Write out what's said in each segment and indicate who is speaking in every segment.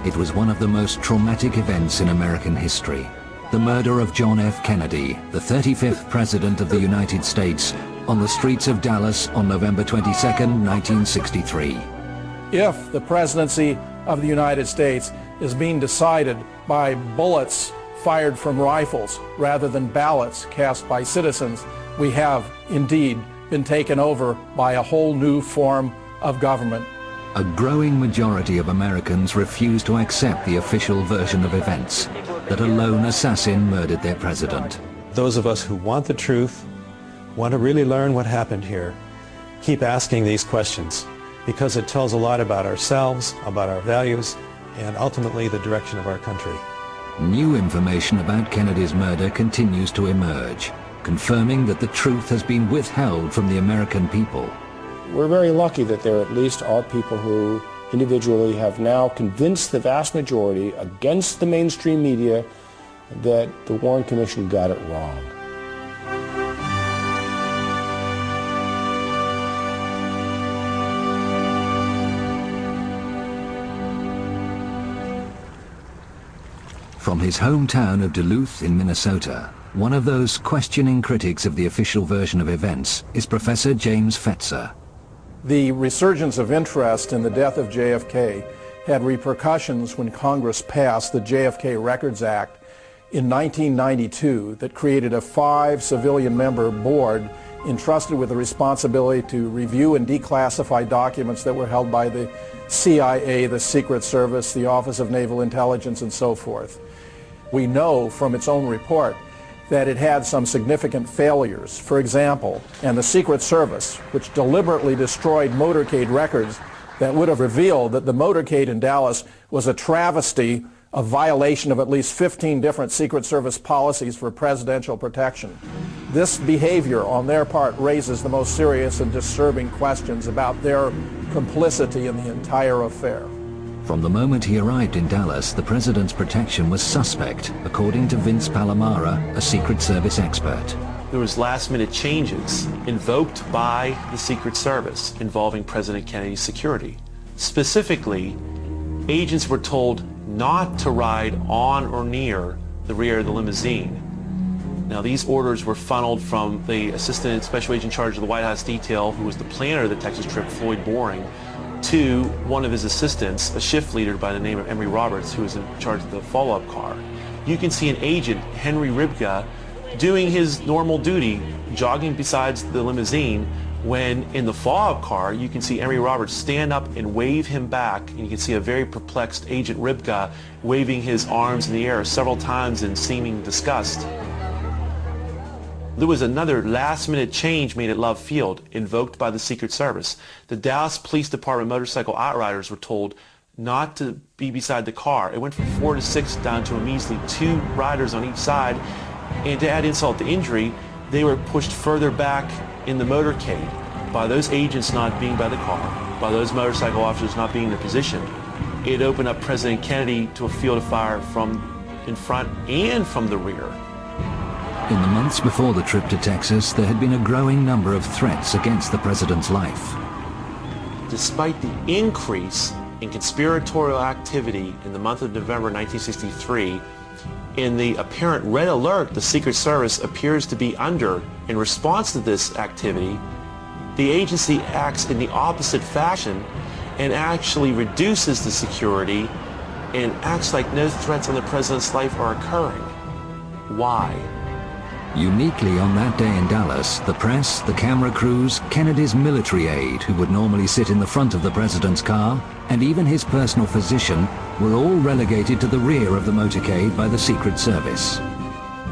Speaker 1: It was one of the most traumatic events in American history. The murder of John F. Kennedy, the 35th President of the United States, on the streets of Dallas on November 22, 1963.
Speaker 2: If the presidency of the United States is being decided by bullets fired from rifles rather than ballots cast by citizens, we have indeed been taken over by a whole new form of government.
Speaker 1: A growing majority of Americans refuse to accept the official version of events, that a lone assassin murdered their president.
Speaker 3: Those of us who want the truth, want to really learn what happened here, keep asking these questions, because it tells a lot about ourselves, about our values, and ultimately the direction of our country.
Speaker 1: New information about Kennedy's murder continues to emerge, confirming that the truth has been withheld from the American people.
Speaker 4: We're very lucky that there at least are people who individually have now convinced the vast majority against the mainstream media that the Warren Commission got it wrong.
Speaker 1: From his hometown of Duluth in Minnesota, one of those questioning critics of the official version of events is Professor James Fetzer.
Speaker 2: The resurgence of interest in the death of JFK had repercussions when Congress passed the JFK Records Act in 1992 that created a 5-civilian-member board entrusted with the responsibility to review and declassify documents that were held by the CIA, the Secret Service, the Office of Naval Intelligence, and so forth. We know from its own report that it had some significant failures. For example, and the Secret Service, which deliberately destroyed motorcade records that would have revealed that the motorcade in Dallas was a travesty, a violation of at least 15 different Secret Service policies for presidential protection. This behavior on their part raises the most serious and disturbing questions about their complicity in the entire affair.
Speaker 1: From the moment he arrived in Dallas, the president's protection was suspect, according to Vince Palomara, a Secret Service expert.
Speaker 5: There was last-minute changes invoked by the Secret Service involving President Kennedy's security. Specifically, agents were told not to ride on or near the rear of the limousine. Now, these orders were funneled from the Assistant Special Agent in charge of the White House detail, who was the planner of the Texas trip, Floyd Boring, to one of his assistants, a shift leader by the name of Emory Roberts, who was in charge of the follow-up car. You can see an agent, Henry Ribka, doing his normal duty, jogging besides the limousine, when in the follow-up car, you can see Emory Roberts stand up and wave him back, and you can see a very perplexed Agent Ribka waving his arms in the air several times in seeming disgust. There was another last-minute change made at Love Field, invoked by the Secret Service. The Dallas Police Department motorcycle outriders were told not to be beside the car. It went from 4 to 6 down to a measly 2 riders on each side. And to add insult to injury, they were pushed further back in the motorcade by those agents not being by the car, by those motorcycle officers not being in their position. It opened up President Kennedy to a field of fire from in front and from the rear.
Speaker 1: In the months before the trip to Texas, there had been a growing number of threats against the president's life.
Speaker 5: Despite the increase in conspiratorial activity in the month of November 1963, in the apparent red alert the Secret Service appears to be under in response to this activity, the agency acts in the opposite fashion and actually reduces the security and acts like no threats on the president's life are occurring. Why?
Speaker 1: Uniquely on that day in Dallas, the press, the camera crews, Kennedy's military aide, who would normally sit in the front of the president's car, and even his personal physician, were all relegated to the rear of the motorcade by the Secret Service.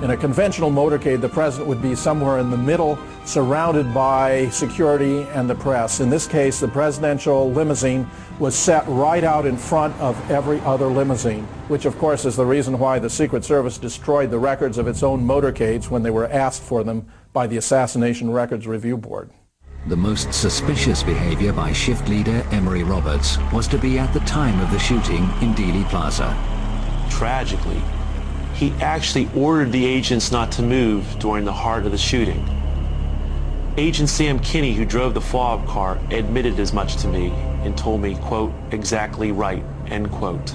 Speaker 2: In a conventional motorcade, the president would be somewhere in the middle, surrounded by security and the press. In this case, the presidential limousine was set right out in front of every other limousine, which of course is the reason why the Secret Service destroyed the records of its own motorcades when they were asked for them by the Assassination Records Review Board.
Speaker 1: The most suspicious behavior by shift leader Emory Roberts was to be at the time of the shooting in Dealey Plaza.
Speaker 5: Tragically, he actually ordered the agents not to move during the heart of the shooting. Agent Sam Kinney, who drove the follow-up car, admitted as much to me and told me, quote, "exactly right," end quote.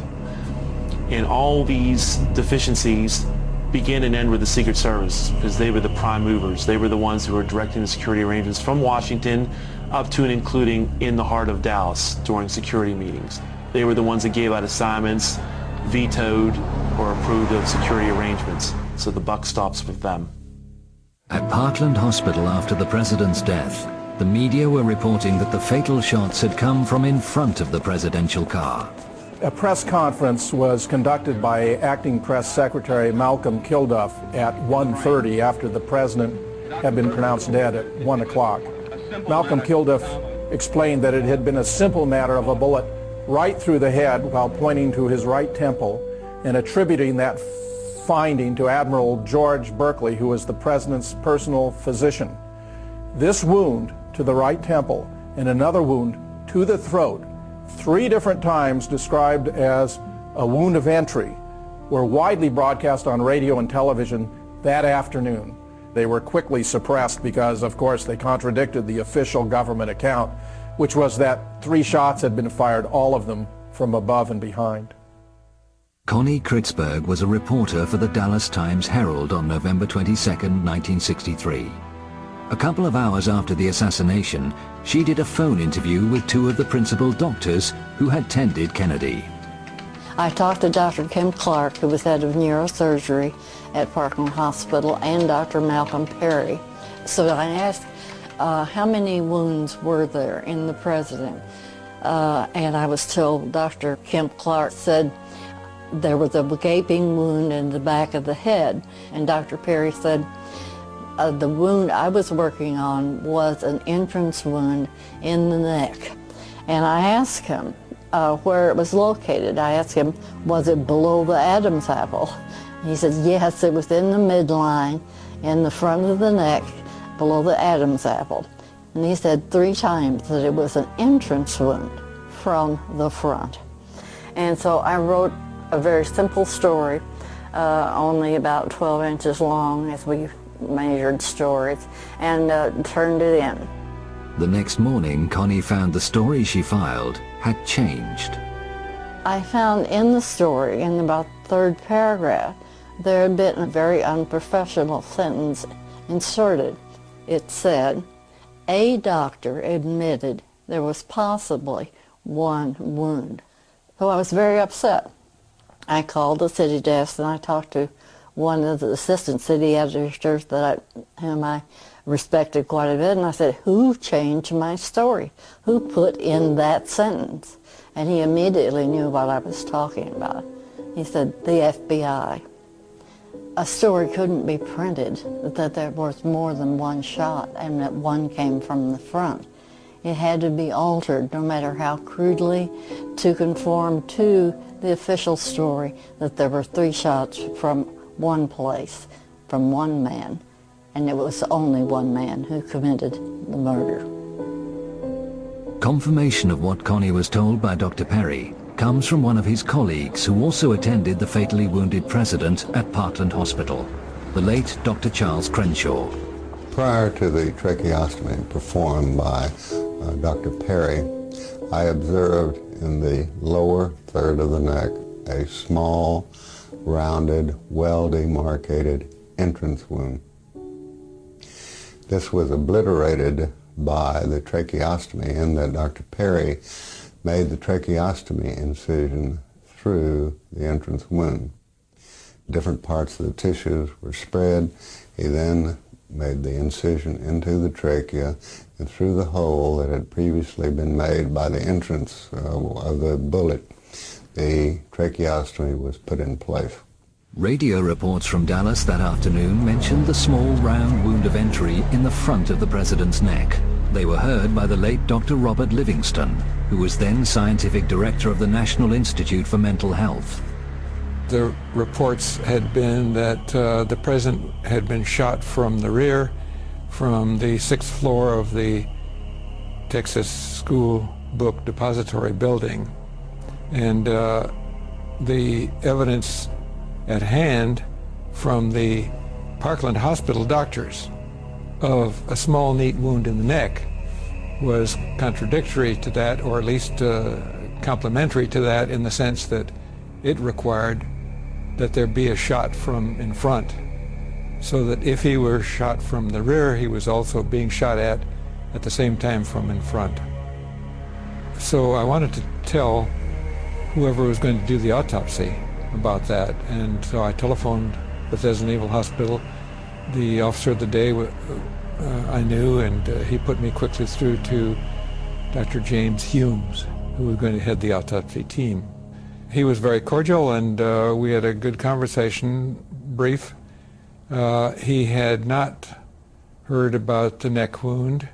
Speaker 5: And all these deficiencies begin and end with the Secret Service, because they were the prime movers. They were the ones who were directing the security arrangements from Washington up to and including in the heart of Dallas during security meetings. They were the ones that gave out assignments, vetoed or approved of security arrangements. So the buck stops with them.
Speaker 1: At Parkland Hospital after the president's death, the media were reporting that the fatal shots had come from in front of the presidential car.
Speaker 2: A press conference was conducted by Acting Press Secretary Malcolm Kilduff at 1:30 after the president had been pronounced dead at 1 o'clock. Malcolm Kilduff explained that it had been a simple matter of a bullet right through the head while pointing to his right temple and attributing that finding to Admiral George Berkeley, who was the president's personal physician. This wound to the right temple and another wound to the throat, 3 different times described as a wound of entry, were widely broadcast on radio and television that afternoon. They were quickly suppressed because, of course, they contradicted the official government account, which was that 3 shots had been fired, all of them from above and behind.
Speaker 1: Connie Kritzberg was a reporter for the Dallas Times-Herald on November 22, 1963. A couple of hours after the assassination, she did a phone interview with 2 of the principal doctors who had tended Kennedy.
Speaker 6: I talked to Dr. Kim Clark, who was head of neurosurgery at Parkland Hospital, and Dr. Malcolm Perry. So I asked, how many wounds were there in the president? And I was told Dr. Kim Clark said there was a gaping wound in the back of the head. And Dr. Perry said, the wound I was working on was an entrance wound in the neck. And I asked him where it was located. I asked him, was it below the Adam's apple? And he said, yes, it was in the midline, in the front of the neck, below the Adam's apple. And he said 3 times that it was an entrance wound from the front. And so I wrote a very simple story, only about 12 inches long as we measured stories, and turned it in.
Speaker 1: The next morning, Connie found the story she filed had changed.
Speaker 6: I found in the story, in about the 3rd paragraph, there had been a very unprofessional sentence inserted. It said, a doctor admitted there was possibly 1 wound. So I was very upset. I called the city desk and I talked to one of the assistant city editors whom I respected quite a bit, and I said, who changed my story? Who put in that sentence? And he immediately knew what I was talking about. He said, the FBI. A story couldn't be printed that there was more than 1 shot and that 1 came from the front. It had to be altered, no matter how crudely, to conform to the official story that there were 3 shots from 1 place, from 1 man, and it was only 1 man who committed the murder.
Speaker 1: Confirmation of what Connie was told by Dr. Perry comes from one of his colleagues who also attended the fatally wounded president at Parkland Hospital, the late Dr. Charles Crenshaw.
Speaker 7: Prior to the tracheostomy performed by Dr. Perry, I observed in the lower third of the neck a small, rounded, well-demarcated entrance wound. This was obliterated by the tracheostomy in that Dr. Perry made the tracheostomy incision through the entrance wound. Different parts of the tissues were spread. He then made the incision into the trachea, and through the hole that had previously been made by the entrance of the bullet, the tracheostomy was put in place.
Speaker 1: Radio reports from Dallas that afternoon mentioned the small round wound of entry in the front of the president's neck. They were heard by the late Dr. Robert Livingston, who was then scientific director of the National Institute for Mental Health.
Speaker 8: The reports had been that the president had been shot from the rear, from the 6th floor of the Texas School Book Depository building. And the evidence at hand from the Parkland Hospital doctors of a small, neat wound in the neck was contradictory to that, or at least complementary to that, in the sense that it required that there be a shot from in front, so that if he were shot from the rear, he was also being shot at the same time from in front. So I wanted to tell whoever was going to do the autopsy about that, and so I telephoned Bethesda Naval Hospital. The officer of the day I knew, and he put me quickly through to Dr. James Humes, who was going to head the autopsy team. He was very cordial, and we had a good conversation, brief. He had not heard about the neck wound.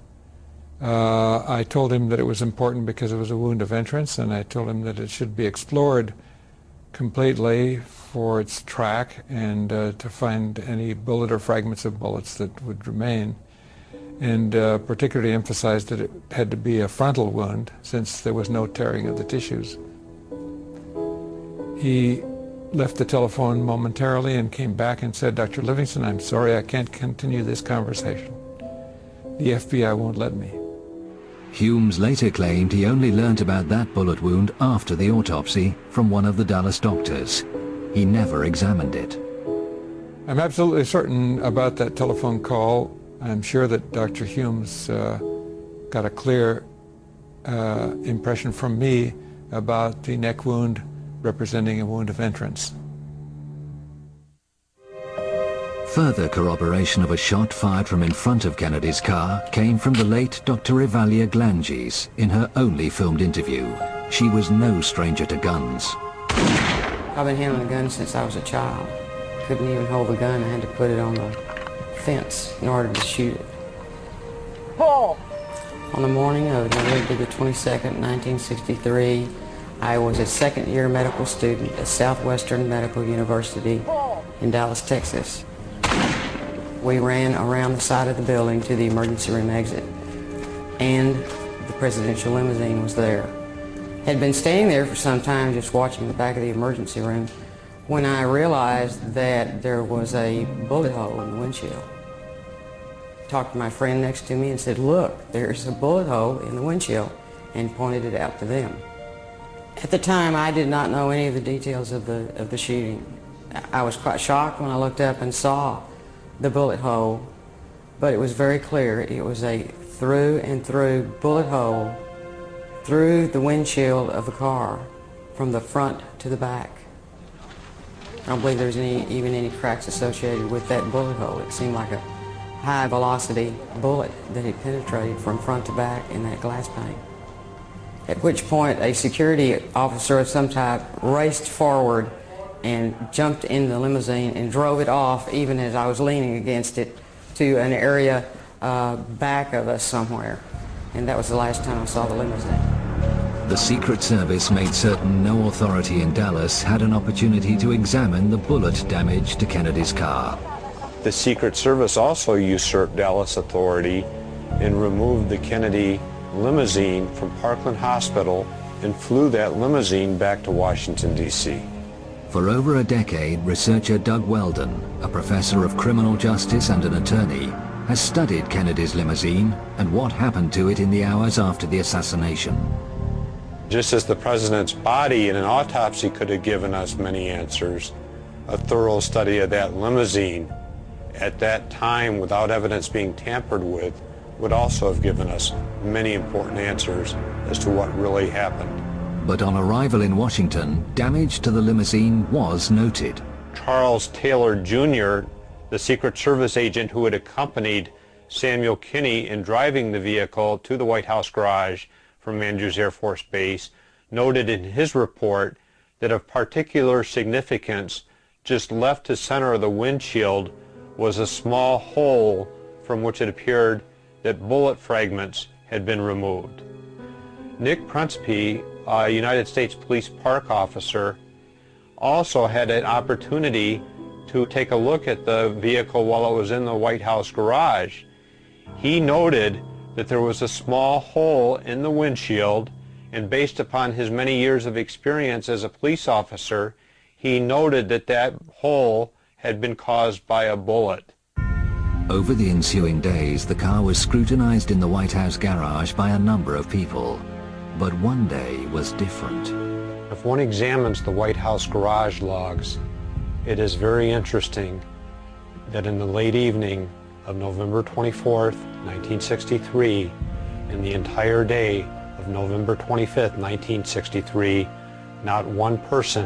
Speaker 8: I told him that it was important because it was a wound of entrance, and I told him that it should be explored completely for its track and to find any bullet or fragments of bullets that would remain, and particularly emphasized that it had to be a frontal wound since there was no tearing of the tissues. He left the telephone momentarily and came back and said, "Dr. Livingston, I'm sorry I can't continue this conversation. The FBI won't let me."
Speaker 1: Humes later claimed he only learnt about that bullet wound after the autopsy from one of the Dallas doctors. He never examined it.
Speaker 8: I'm absolutely certain about that telephone call. I'm sure that Dr. Humes got a clear impression from me about the neck wound representing a wound of entrance.
Speaker 1: Further corroboration of a shot fired from in front of Kennedy's car came from the late Dr. Evalia Glanges in her only filmed interview. She was no stranger to guns.
Speaker 9: I've been handling a gun since I was a child. Couldn't even hold the gun. I had to put it on the fence in order to shoot it. Paul! On the morning of November the 22nd, 1963, I was a second-year medical student at Southwestern Medical University in Dallas, Texas. We ran around the side of the building to the emergency room exit, and the presidential limousine was there. Had been standing there for some time just watching the back of the emergency room when I realized that there was a bullet hole in the windshield. Talked to my friend next to me and said, "Look, there's a bullet hole in the windshield," and pointed it out to them. At the time, I did not know any of the details of the shooting. I was quite shocked when I looked up and saw the bullet hole, but it was very clear. It was a through and through bullet hole through the windshield of the car from the front to the back. I don't believe there's even any cracks associated with that bullet hole. It seemed like a high velocity bullet that had penetrated from front to back in that glass pane. At which point a security officer of some type raced forward and jumped in the limousine and drove it off even as I was leaning against it to an area back of us somewhere. And that was the last time I saw the limousine.
Speaker 1: The Secret Service made certain no authority in Dallas had an opportunity to examine the bullet damage to Kennedy's car.
Speaker 10: The Secret Service also usurped Dallas authority and removed the Kennedy limousine from Parkland Hospital and flew that limousine back to Washington, D.C.
Speaker 1: For over a decade, researcher Doug Weldon, a professor of criminal justice and an attorney, has studied Kennedy's limousine and what happened to it in the hours after the assassination.
Speaker 10: Just as the president's body in an autopsy could have given us many answers, a thorough study of that limousine at that time without evidence being tampered with would also have given us many important answers as to what really happened.
Speaker 1: But on arrival in Washington, damage to the limousine was noted.
Speaker 10: Charles Taylor Jr., the Secret Service agent who had accompanied Samuel Kinney in driving the vehicle to the White House garage from Andrews Air Force Base, noted in his report that of particular significance, just left to center of the windshield was a small hole from which it appeared that bullet fragments had been removed. Nick Principe, a United States Police Park officer, also had an opportunity to take a look at the vehicle while it was in the White House garage. He noted that there was a small hole in the windshield, and based upon his many years of experience as a police officer, he noted that that hole had been caused by a bullet.
Speaker 1: Over the ensuing days, the car was scrutinized in the White House garage by a number of people. But one day was different.
Speaker 10: If one examines the White House garage logs, it is very interesting that in the late evening of November 24th, 1963, and the entire day of November 25th, 1963, not one person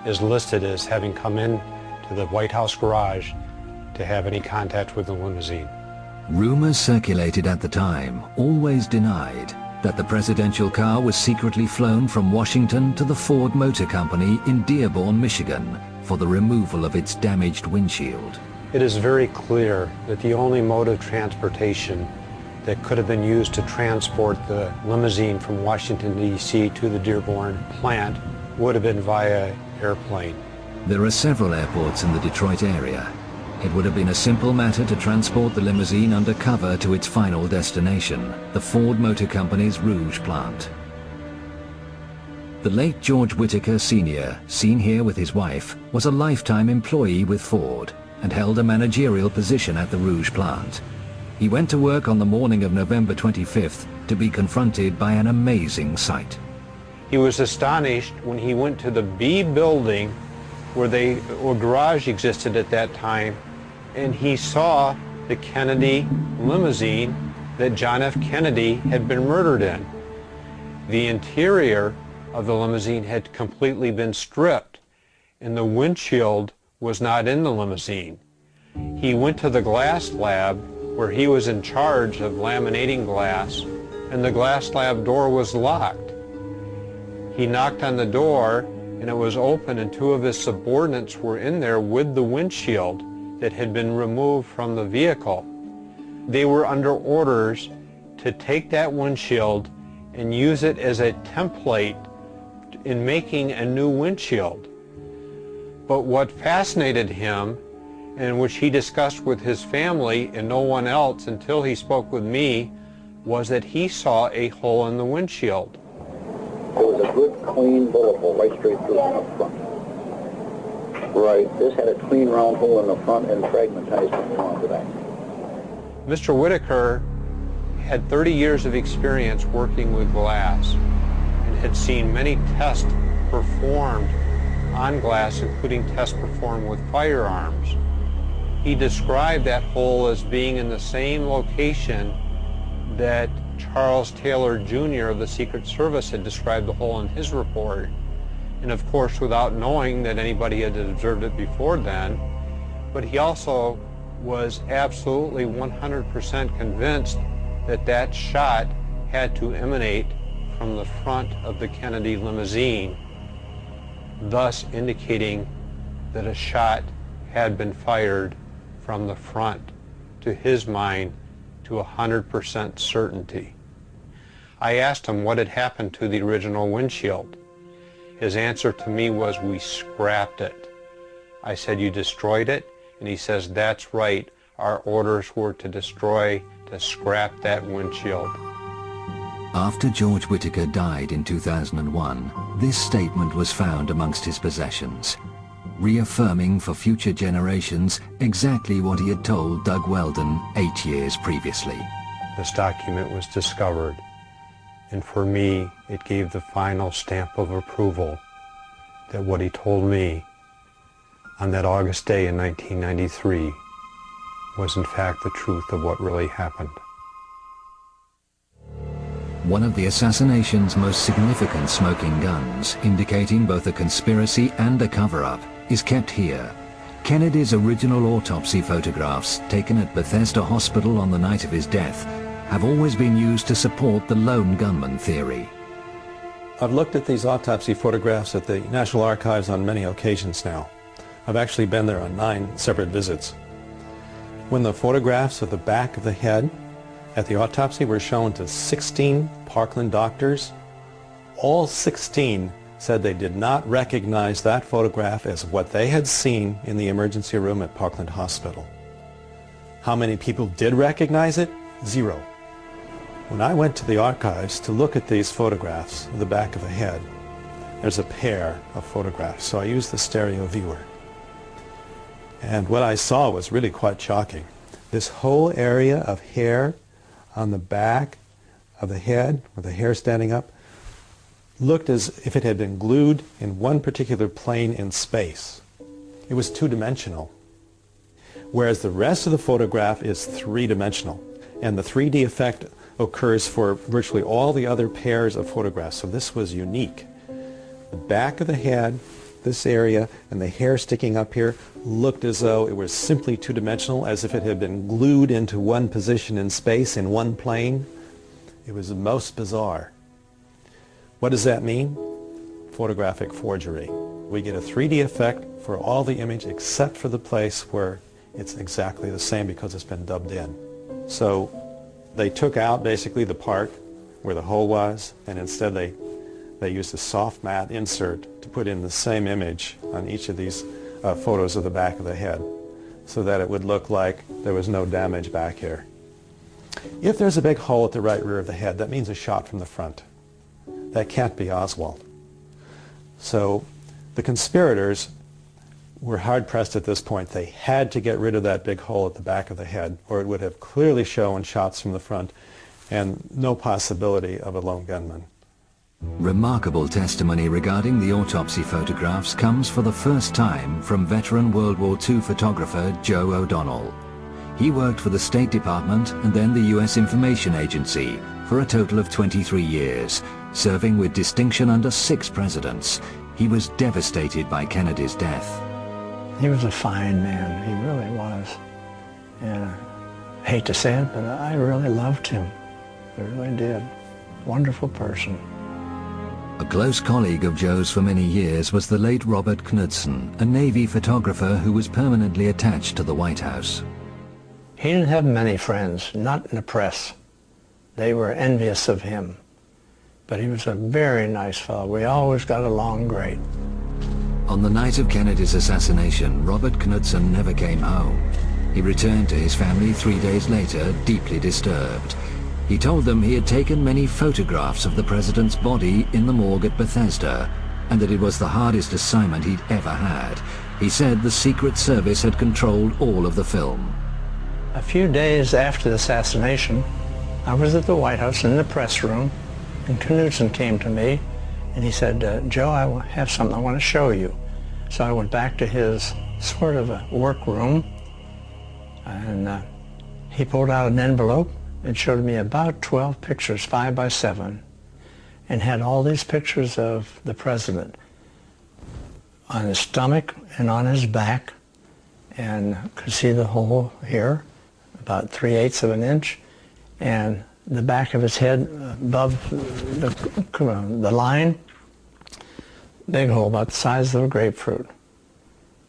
Speaker 10: is listed as having come in to the White House garage to have any contact with the limousine.
Speaker 1: Rumors circulated at the time always denied that the presidential car was secretly flown from Washington to the Ford Motor Company in Dearborn, Michigan, for the removal of its damaged windshield.
Speaker 10: It is very clear that the only mode of transportation that could have been used to transport the limousine from Washington, D.C. to the Dearborn plant would have been via airplane.
Speaker 1: There are several airports in the Detroit area. It would have been a simple matter to transport the limousine undercover to its final destination, the Ford Motor Company's Rouge plant. The late George Whitaker Sr., seen here with his wife, was a lifetime employee with Ford and held a managerial position at the Rouge plant. He went to work on the morning of November 25th to be confronted by an amazing sight.
Speaker 10: He was astonished when he went to the B building where a garage existed at that time, and he saw the Kennedy limousine that John F. Kennedy had been murdered in. The interior of the limousine had completely been stripped, and the windshield was not in the limousine. He went to the glass lab where he was in charge of laminating glass, and the glass lab door was locked. He knocked on the door, and it was open, and two of his subordinates were in there with the windshield that had been removed from the vehicle. They were under orders to take that windshield and use it as a template in making a new windshield. But what fascinated him, and which he discussed with his family and no one else until he spoke with me, was that he saw a hole in the windshield.
Speaker 11: It was a good, clean bullet hole right straight through in the front. Right. This had a clean, round hole in the front and fragmentized along the back.
Speaker 10: Mr. Whitaker had 30 years of experience working with glass and had seen many tests performed on glass, including tests performed with firearms. He described that hole as being in the same location that Charles Taylor Jr. of the Secret Service had described the hole in his report. And of course, without knowing that anybody had observed it before then, but he also was absolutely 100% convinced that that shot had to emanate from the front of the Kennedy limousine, thus indicating that a shot had been fired from the front, to his mind, to 100% certainty. I asked him what had happened to the original windshield. His answer to me was, "We scrapped it." I said, "You destroyed it?" And he says, "That's right. Our orders were to scrap that windshield."
Speaker 1: After George Whitaker died in 2001, this statement was found amongst his possessions, reaffirming for future generations exactly what he had told Doug Weldon 8 years previously.
Speaker 10: This document was discovered, and for me, it gave the final stamp of approval that what he told me on that August day in 1993 was in fact the truth of what really happened.
Speaker 1: One of the assassination's most significant smoking guns, indicating both a conspiracy and a cover-up, is kept here. Kennedy's original autopsy photographs, taken at Bethesda Hospital on the night of his death, have always been used to support the lone gunman theory.
Speaker 3: I've looked at these autopsy photographs at the National Archives on many occasions now. I've actually been there on 9 separate visits. When the photographs of the back of the head at the autopsy were shown to 16 Parkland doctors, all 16 said they did not recognize that photograph as what they had seen in the emergency room at Parkland Hospital. How many people did recognize it? 0. When I went to the archives to look at these photographs of the back of the head, there's a pair of photographs, so I used the stereo viewer. And what I saw was really quite shocking. This whole area of hair on the back of the head, with the hair standing up, looked as if it had been glued in one particular plane in space. It was two-dimensional, whereas the rest of the photograph is three-dimensional, and the 3D effect occurs for virtually all the other pairs of photographs, so this was unique. The back of the head, this area, and the hair sticking up here looked as though it was simply two-dimensional, as if it had been glued into one position in space, in one plane. It was the most bizarre. What does that mean? Photographic forgery. We get a 3D effect for all the image except for the place where it's exactly the same because it's been dubbed in. So they took out basically the part where the hole was, and instead they used a soft matte insert to put in the same image on each of these photos of the back of the head so that it would look like there was no damage back here. If there's a big hole at the right rear of the head, that means a shot from the front. That can't be Oswald. So the conspirators were hard-pressed at this point. They had to get rid of that big hole at the back of the head, or it would have clearly shown shots from the front and no possibility of a lone gunman.
Speaker 1: Remarkable testimony regarding the autopsy photographs comes for the first time from veteran World War II photographer Joe O'Donnell. He worked for the State Department and then the U.S. Information Agency for a total of 23 years, serving with distinction under 6 presidents. He was devastated by Kennedy's death.
Speaker 12: He was a fine man, he really was. And I hate to say it, but I really loved him. I really did. Wonderful person.
Speaker 1: A close colleague of Joe's for many years was the late Robert Knudsen, a Navy photographer who was permanently attached to the White House.
Speaker 12: He didn't have many friends, not in the press. They were envious of him. But he was a very nice fellow. We always got along great.
Speaker 1: On the night of Kennedy's assassination, Robert Knudsen never came home. He returned to his family 3 days later, deeply disturbed. He told them he had taken many photographs of the president's body in the morgue at Bethesda, and that it was the hardest assignment he'd ever had. He said the Secret Service had controlled all of the film.
Speaker 12: A few days after the assassination, I was at the White House in the press room, and Knudsen came to me, and he said, Joe, I have something I want to show you. So I went back to his sort of a workroom, and he pulled out an envelope and showed me about 12 pictures, 5 by 7, and had all these pictures of the president on his stomach and on his back, and could see the hole here, about 3/8 of an inch, and the back of his head above the line, big hole about the size of a grapefruit.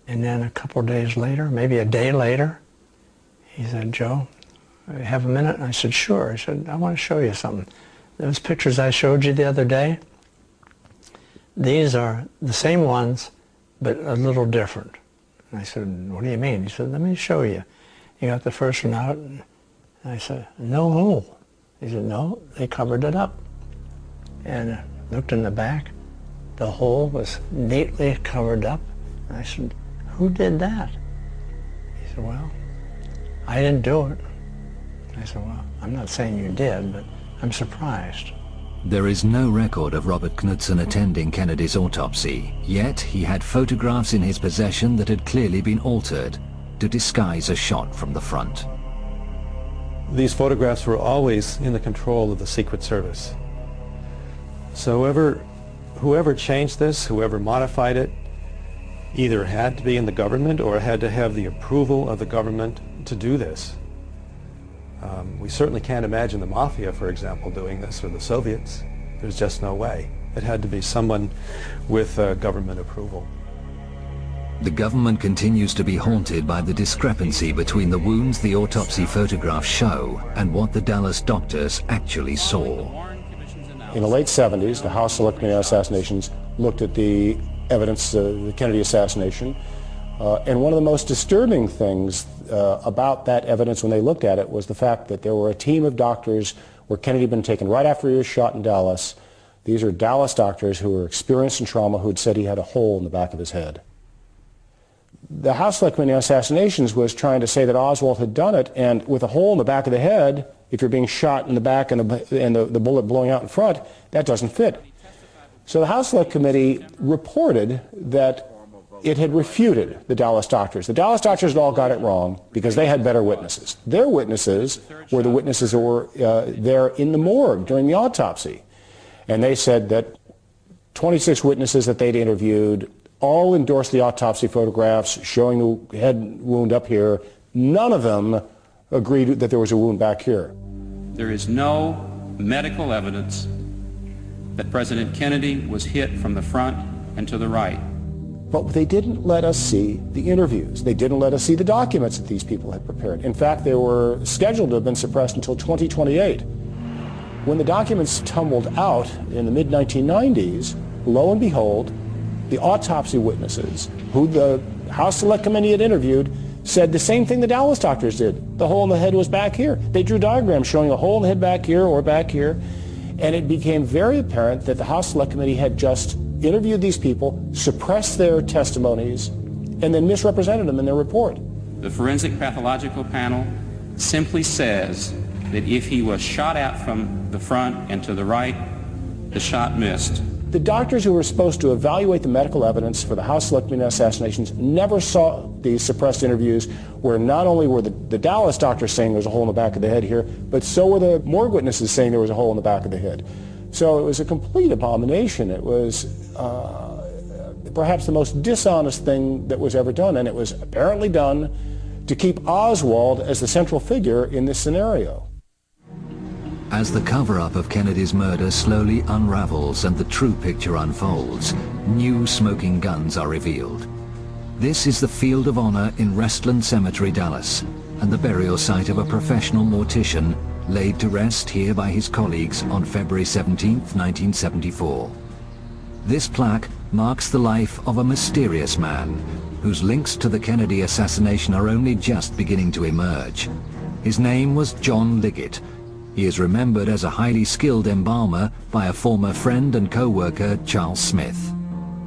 Speaker 12: And then a couple of days later, maybe a day later, he said, Joe, have a minute? And I said, sure. I said, I want to show you something. Those pictures I showed you the other day, these are the same ones, but a little different. And I said, what do you mean? He said, let me show you. He got the first one out, and I said, no hole. He said, no, they covered it up. And I looked in the back. The hole was neatly covered up. And I said, who did that? He said, well, I didn't do it. I said, well, I'm not saying you did, but I'm surprised.
Speaker 1: There is no record of Robert Knudsen attending Kennedy's autopsy, yet he had photographs in his possession that had clearly been altered to disguise a shot from the front.
Speaker 3: These photographs were always in the control of the Secret Service. So whoever changed this, whoever modified it, either had to be in the government or had to have the approval of the government to do this. We certainly can't imagine the Mafia, for example, doing this, or the Soviets. There's just no way. It had to be someone with government approval.
Speaker 1: The government continues to be haunted by the discrepancy between the wounds the autopsy photographs show and what the Dallas doctors actually saw.
Speaker 4: In the late 70s, the House Select Committee on Assassinations looked at the evidence of the Kennedy assassination, and one of the most disturbing things about that evidence when they looked at it was the fact that there were a team of doctors where Kennedy had been taken right after he was shot in Dallas. These are Dallas doctors who were experienced in trauma who had said he had a hole in the back of his head. The House Select Committee on Assassinations was trying to say that Oswald had done it, and with a hole in the back of the head, if you're being shot in the back and the bullet blowing out in front, that doesn't fit. So the House Select Committee reported that it had refuted the Dallas doctors. The Dallas doctors had all got it wrong because they had better witnesses. Their witnesses were the witnesses that were there in the morgue during the autopsy. And they said that 26 witnesses that they'd interviewed all endorsed the autopsy photographs showing the head wound up here. None of them agreed that there was a wound back here.
Speaker 13: There is no medical evidence that President Kennedy was hit from the front and to the right.
Speaker 4: But they didn't let us see the interviews. They didn't let us see the documents that these people had prepared. In fact, they were scheduled to have been suppressed until 2028. When the documents tumbled out in the mid-1990s, lo and behold, the autopsy witnesses, who the House Select Committee had interviewed, said the same thing the Dallas doctors did. The hole in the head was back here. They drew diagrams showing a hole in the head back here or back here, and it became very apparent that the House Select Committee had just interviewed these people, suppressed their testimonies, and then misrepresented them in their report.
Speaker 13: The forensic pathological panel simply says that if he was shot at from the front and to the right, the shot missed.
Speaker 4: The doctors who were supposed to evaluate the medical evidence for the House Select Committee assassinations never saw these suppressed interviews where not only were the Dallas doctors saying there's a hole in the back of the head here, but so were the morgue witnesses saying there was a hole in the back of the head. So it was a complete abomination. It was perhaps the most dishonest thing that was ever done, and it was apparently done to keep Oswald as the central figure in this scenario.
Speaker 1: As the cover-up of Kennedy's murder slowly unravels and the true picture unfolds, new smoking guns are revealed. This is the Field of Honor in Restland Cemetery, Dallas, and the burial site of a professional mortician laid to rest here by his colleagues on February 17, 1974. This plaque marks the life of a mysterious man whose links to the Kennedy assassination are only just beginning to emerge. His name was John Liggett. He is remembered as a highly skilled embalmer by a former friend and co-worker, Charles Smith.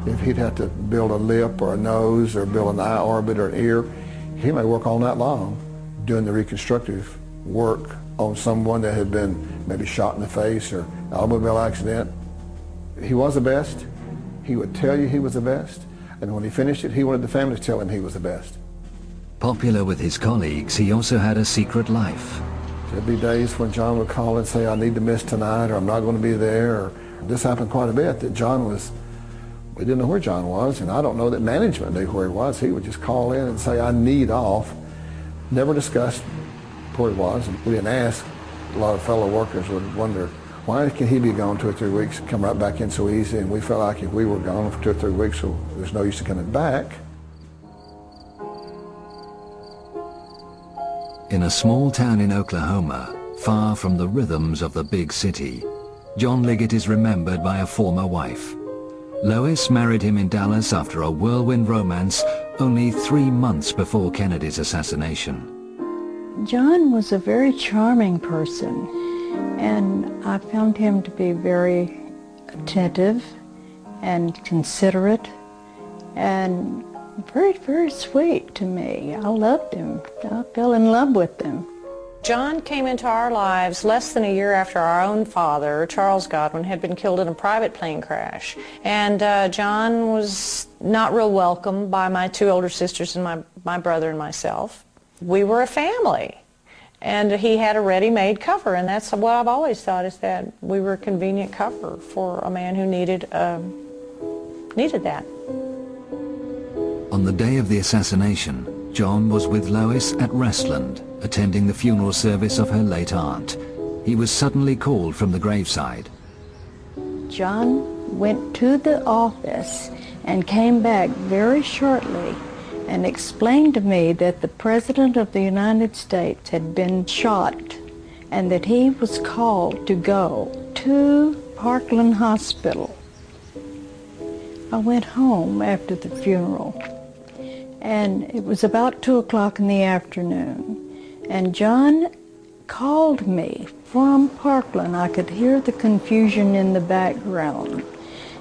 Speaker 2: If he'd have to build a lip or a nose or build an eye orbit or an ear, he may work all night long doing the reconstructive work on someone that had been maybe shot in the face or automobile accident. He was the best. He would tell you he was the best. And when he finished it, he wanted the family to tell him he was the best.
Speaker 1: Popular with his colleagues, he also had a secret life.
Speaker 2: There'd be days when John would call and say, I need to miss tonight, or I'm not going to be there. Or this happened quite a bit, that we didn't know where John was, and I don't know that management knew where he was. He would just call in and say, I need off. Never discussed where he was, and we didn't ask. A lot of fellow workers would wonder, why can he be gone 2 or 3 weeks, come right back in so easy? And we felt like if we were gone for 2 or 3 weeks, so there's no use in coming back.
Speaker 1: In a small town in Oklahoma, far from the rhythms of the big city, John Liggett is remembered by a former wife. Lois married him in Dallas after a whirlwind romance only 3 months before Kennedy's assassination.
Speaker 6: John was a very charming person, and I found him to be very attentive and considerate and very, very sweet to me. I loved him. I fell in love with him.
Speaker 14: John came into our lives less than a year after our own father, Charles Godwin, had been killed in a private plane crash. And John was not real welcome by my 2 older sisters and my brother and myself. We were a family. And he had a ready-made cover, and that's what I've always thought, is that we were a convenient cover for a man who needed that.
Speaker 1: On the day of the assassination, John was with Lois at Restland, attending the funeral service of her late aunt. He was suddenly called from the graveside.
Speaker 6: John went to the office and came back very shortly and explained to me that the President of the United States had been shot and that he was called to go to Parkland Hospital. I went home after the funeral, and it was about 2 o'clock in the afternoon, and John called me from Parkland. I could hear the confusion in the background,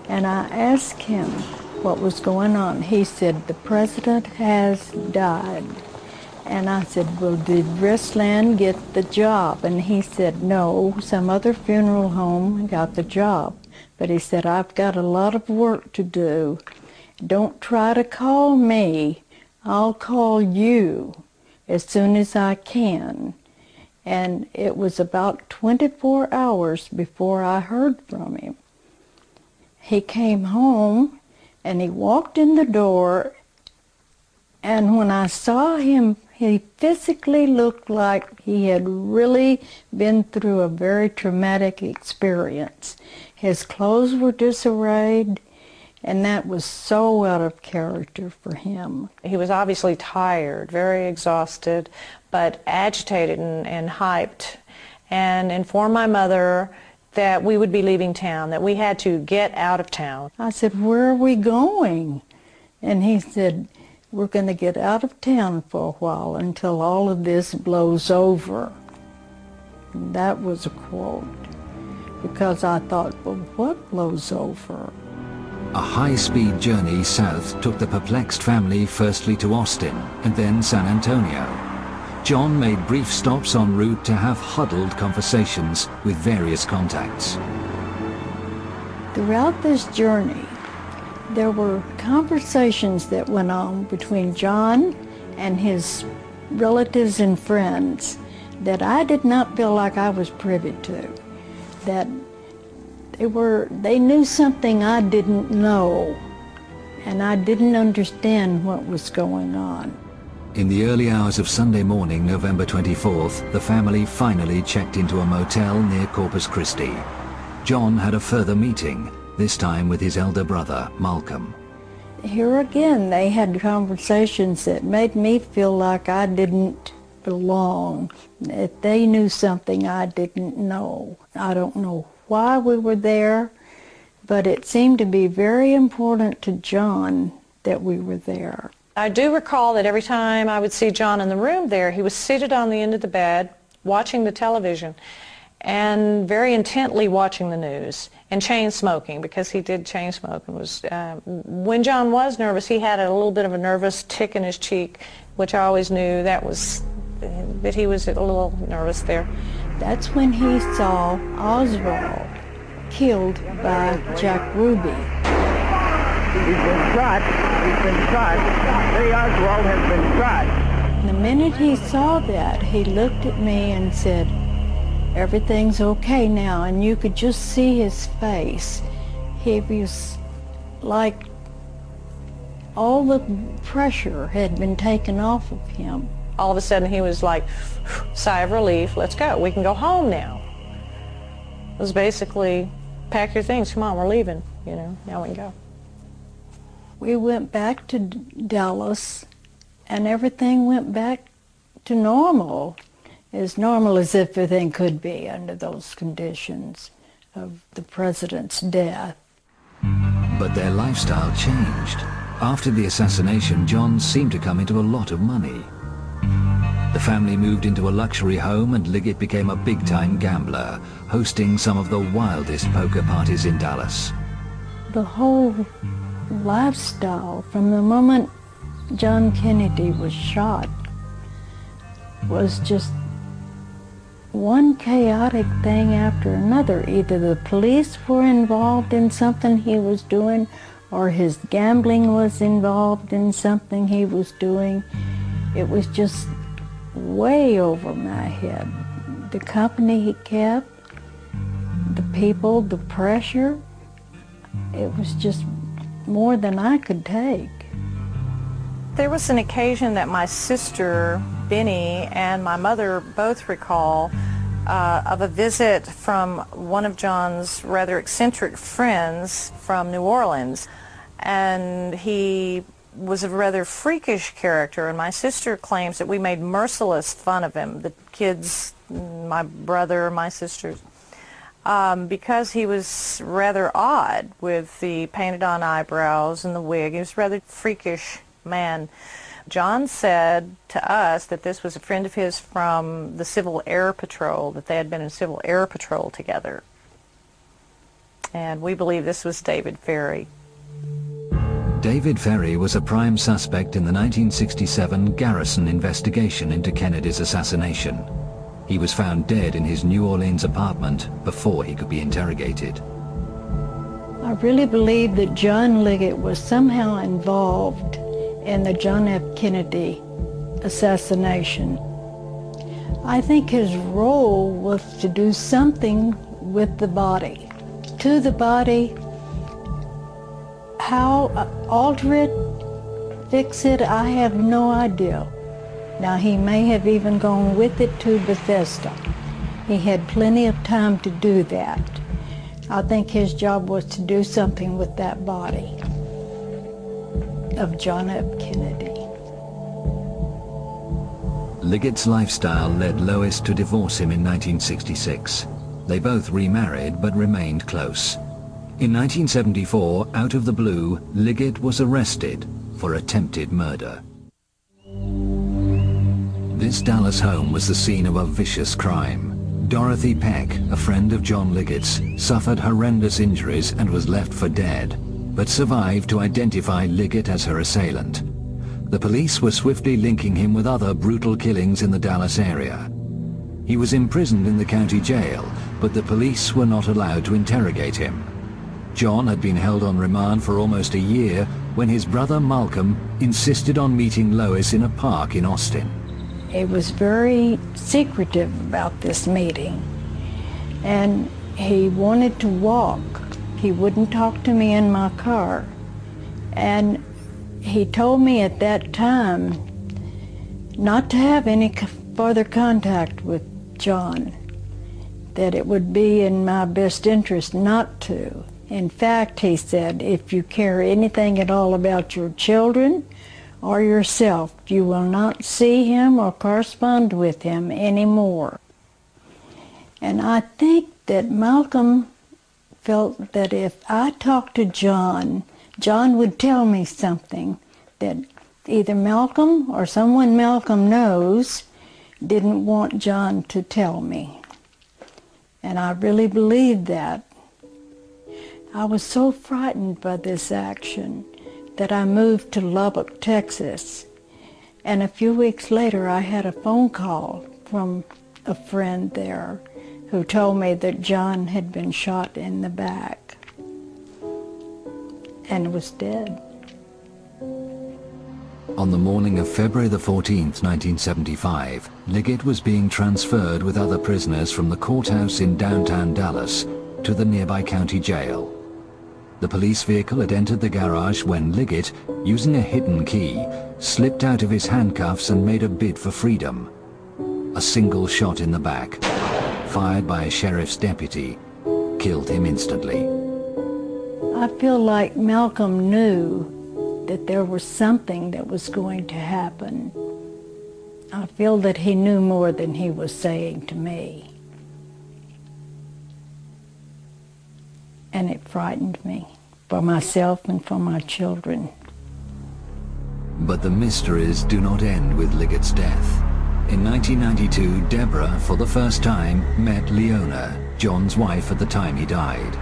Speaker 6: and I asked him what was going on. He said, the President has died. And I said, well, did Restland get the job? And he said, no, some other funeral home got the job. but he said, I've got a lot of work to do. Don't try to call me. I'll call you as soon as I can. And it was about 24 hours before I heard from him. He came home and he walked in the door, and when I saw him, he physically looked like he had really been through a very traumatic experience. His clothes were disarrayed, and that was so out of character for him.
Speaker 14: He was obviously tired, very exhausted, but agitated and hyped, and informed my mother that we would be leaving town, that we had to get out of town.
Speaker 6: I said, where are we going? And he said, we're going to get out of town for a while until all of this blows over. And that was a quote, because I thought, well, what blows over?
Speaker 1: A high-speed journey south took the perplexed family firstly to Austin and then San Antonio. John made brief stops en route to have huddled conversations with various contacts.
Speaker 6: Throughout this journey, there were conversations that went on between John and his relatives and friends that I did not feel like I was privy to. That they knew something I didn't know, and I didn't understand what was going on.
Speaker 1: In the early hours of Sunday morning, November 24th, the family finally checked into a motel near Corpus Christi. John had a further meeting, this time with his elder brother, Malcolm.
Speaker 6: Here again, they had conversations that made me feel like I didn't belong, that they knew something I didn't know. I don't know why we were there, but it seemed to be very important to John that we were there.
Speaker 14: I do recall that every time I would see John in the room there, he was seated on the end of the bed, watching the television, and very intently watching the news, and chain smoking, because he did chain smoke. And was when John was nervous, he had a little bit of a nervous tick in his cheek, which I always knew that he was a little nervous there.
Speaker 6: That's when he saw Oswald killed by Jack Ruby.
Speaker 15: He's been shot. He's been shot. Lee Oswald has been shot.
Speaker 6: The minute he saw that, he looked at me and said, everything's okay now, and you could just see his face. He was like all the pressure had been taken off of him.
Speaker 14: All of a sudden he was like, sigh of relief, let's go, we can go home now. It was basically, pack your things, come on, we're leaving, now we can go.
Speaker 6: We went back to Dallas, and everything went back to normal as everything could be under those conditions of the president's death.
Speaker 1: But their lifestyle changed. After the assassination, John seemed to come into a lot of money. The family moved into a luxury home, and Liggett became a big-time gambler, hosting some of the wildest poker parties in Dallas.
Speaker 6: The whole lifestyle, from the moment John Kennedy was shot, was just one chaotic thing after another. Either the police were involved in something he was doing, or his gambling was involved in something he was doing. It was just way over my head. The company he kept, the people, the pressure, it was just more than I could take.
Speaker 14: There was an occasion that my sister, Benny, and my mother both recall of a visit from one of John's rather eccentric friends from New Orleans. And he was a rather freakish character, and my sister claims that we made merciless fun of him, the kids, my brother, my sisters, because he was rather odd with the painted-on eyebrows and the wig. He was a rather freakish man. John said to us that this was a friend of his from the Civil Air Patrol, that they had been in Civil Air Patrol together. And we believe this was David Ferrie.
Speaker 1: David Ferrie was a prime suspect in the 1967 Garrison investigation into Kennedy's assassination. He was found dead in his New Orleans apartment before he could be interrogated.
Speaker 6: I really believe that John Liggett was somehow involved in the John F. Kennedy assassination. I think his role was to do something with the body. To the body, how alter it, fix it, I have no idea. Now, he may have even gone with it to Bethesda. He had plenty of time to do that. I think his job was to do something with that body of John F. Kennedy.
Speaker 1: Liggett's lifestyle led Lois to divorce him in 1966. They both remarried but remained close. In 1974, out of the blue, Liggett was arrested for attempted murder. This Dallas home was the scene of a vicious crime. Dorothy Peck, a friend of John Liggett's, suffered horrendous injuries and was left for dead, but survived to identify Liggett as her assailant. The police were swiftly linking him with other brutal killings in the Dallas area. He was imprisoned in the county jail, but the police were not allowed to interrogate him. John had been held on remand for almost a year when his brother Malcolm insisted on meeting Lois in a park in Austin.
Speaker 6: He was very secretive about this meeting, and he wanted to walk. He wouldn't talk to me in my car, and he told me at that time not to have any further contact with John, that it would be in my best interest not to. In fact, he said, if you care anything at all about your children or yourself, you will not see him or correspond with him anymore. And I think that Malcolm felt that if I talked to John, John would tell me something that either Malcolm or someone Malcolm knows didn't want John to tell me. And I really believed that. I was so frightened by this action that I moved to Lubbock, Texas. And a few weeks later, I had a phone call from a friend there who told me that John had been shot in the back and was dead.
Speaker 1: On the morning of February the 14th, 1975, Liggett was being transferred with other prisoners from the courthouse in downtown Dallas to the nearby county jail. The police vehicle had entered the garage when Liggett, using a hidden key, slipped out of his handcuffs and made a bid for freedom. A single shot in the back, fired by a sheriff's deputy, killed him instantly.
Speaker 6: I feel like Malcolm knew that there was something that was going to happen. I feel that he knew more than he was saying to me. And it frightened me, for myself and for my children.
Speaker 1: But the mysteries do not end with Liggett's death. In 1992, Deborah, for the first time, met Leona, John's wife at the time he died.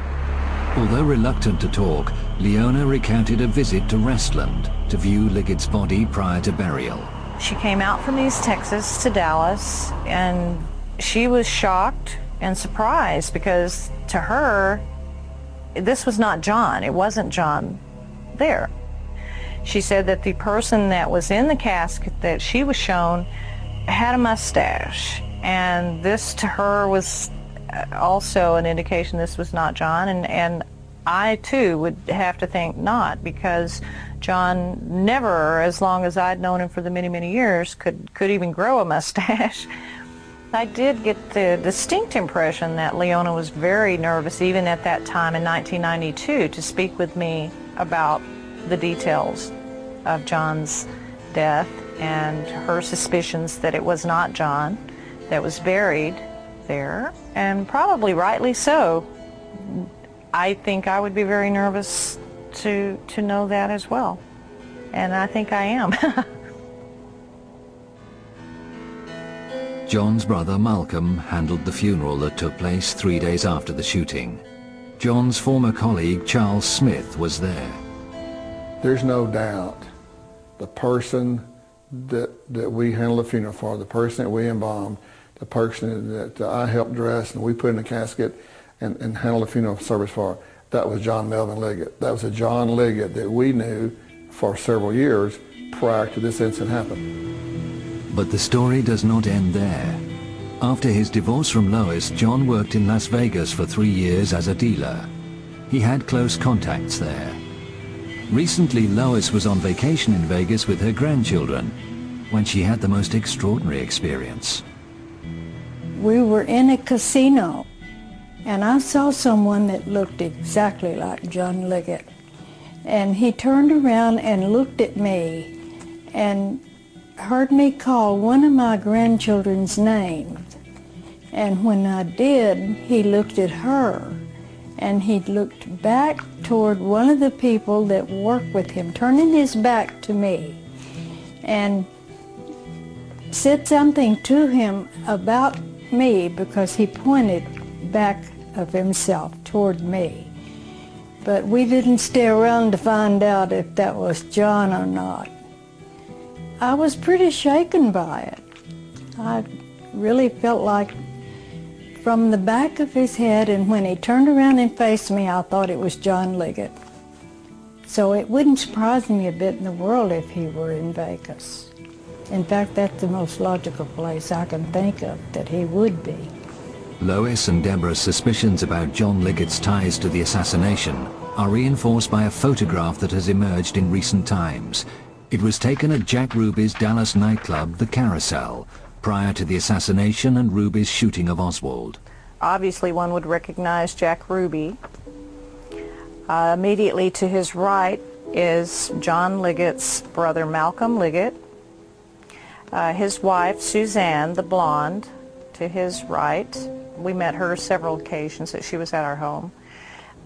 Speaker 1: Although reluctant to talk, Leona recounted a visit to Restland to view Liggett's body prior to burial.
Speaker 14: She came out from East Texas to Dallas, and she was shocked and surprised because to her, this was not John. It wasn't John there. She said that the person that was in the casket that she was shown had a mustache, and this to her was also an indication this was not John, and I too would have to think not, because John never, as long as I'd known him for the many, many years, could even grow a mustache. I did get the distinct impression that Leona was very nervous, even at that time in 1992, to speak with me about the details of John's death and her suspicions that it was not John that was buried there, and probably rightly so. I think I would be very nervous to know that as well, and I think I am.
Speaker 1: John's brother Malcolm handled the funeral that took place 3 days after the shooting. John's former colleague Charles Smith was there.
Speaker 2: There's no doubt the person that we handled the funeral for, the person that we embalmed, the person that I helped dress and we put in a casket and handled the funeral service for,
Speaker 16: that was John Melvin Liggett. That was a John Liggett that we knew for several years prior to this incident happening.
Speaker 1: But the story does not end there. After his divorce from Lois, John worked in Las Vegas for 3 years as a dealer. He had close contacts there. Recently, Lois was on vacation in Vegas with her grandchildren when she had the most extraordinary experience.
Speaker 17: We were in a casino, and I saw someone that looked exactly like John Liggett. And he turned around and looked at me and heard me call one of my grandchildren's names. And when I did, he looked at her, and he looked back toward one of the people that worked with him, turning his back to me, and said something to him about me because he pointed back of himself toward me. But we didn't stay around to find out if that was John or not. I was pretty shaken by it. I really felt like from the back of his head, and when he turned around and faced me, I thought it was John Liggett. So it wouldn't surprise me a bit in the world if he were in Vegas. In fact, that's the most logical place I can think of that he would be.
Speaker 1: Lois and Deborah's suspicions about John Liggett's ties to the assassination are reinforced by a photograph that has emerged in recent times. It was taken at Jack Ruby's Dallas nightclub, The Carousel, prior to the assassination and Ruby's shooting of Oswald.
Speaker 14: Obviously, one would recognize Jack Ruby. Immediately to his right is John Liggett's brother, Malcolm Liggett. His wife, Suzanne, the blonde, to his right. We met her several occasions that she was at our home.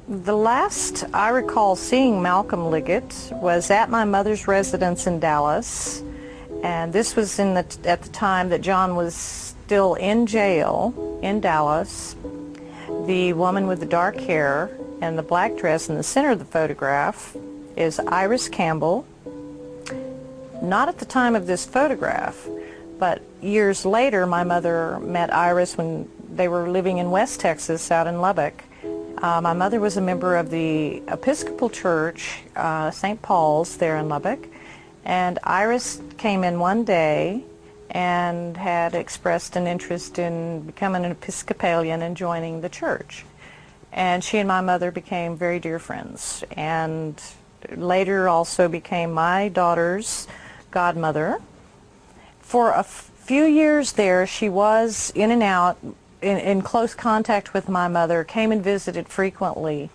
Speaker 14: The last I recall seeing Malcolm Liggett was at my mother's residence in Dallas, and this was at the time that John was still in jail in Dallas. The woman with the dark hair and the black dress in the center of the photograph is Iris Campbell. Not at the time of this photograph, but years later my mother met Iris when they were living in West Texas out in Lubbock. My mother was a member of the Episcopal Church, St. Paul's there in Lubbock, and Iris came in one day and had expressed an interest in becoming an Episcopalian and joining the church. And she and my mother became very dear friends, and later also became my daughter's godmother. For a few years there, she was in and out, in close contact with my mother, came and visited frequently,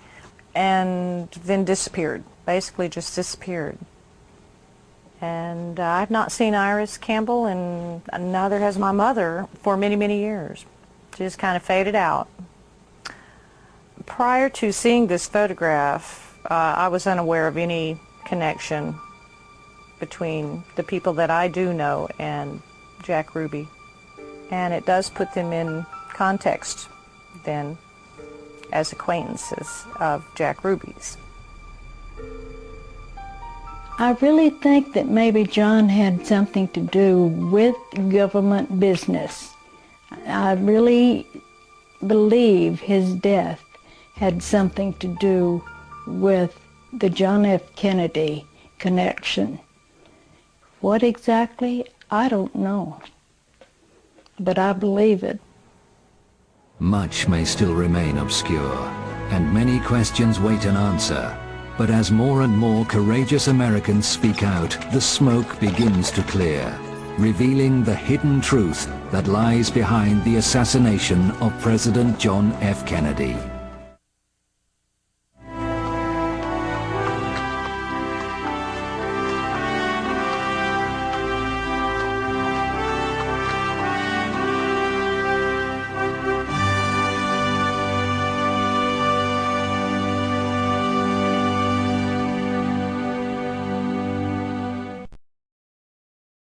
Speaker 14: and then disappeared, basically just disappeared. And I've not seen Iris Campbell, and neither has my mother, for many, many years. She just kind of faded out. Prior to seeing this photograph, I was unaware of any connection between the people that I do know and Jack Ruby. And it does put them in context then as acquaintances of Jack Ruby's.
Speaker 17: I really think that maybe John had something to do with government business. I really believe his death had something to do with the John F. Kennedy connection. What exactly, I don't know, but I believe it.
Speaker 1: Much may still remain obscure, and many questions wait an answer. But as more and more courageous Americans speak out, the smoke begins to clear, revealing the hidden truth that lies behind the assassination of President John F. Kennedy.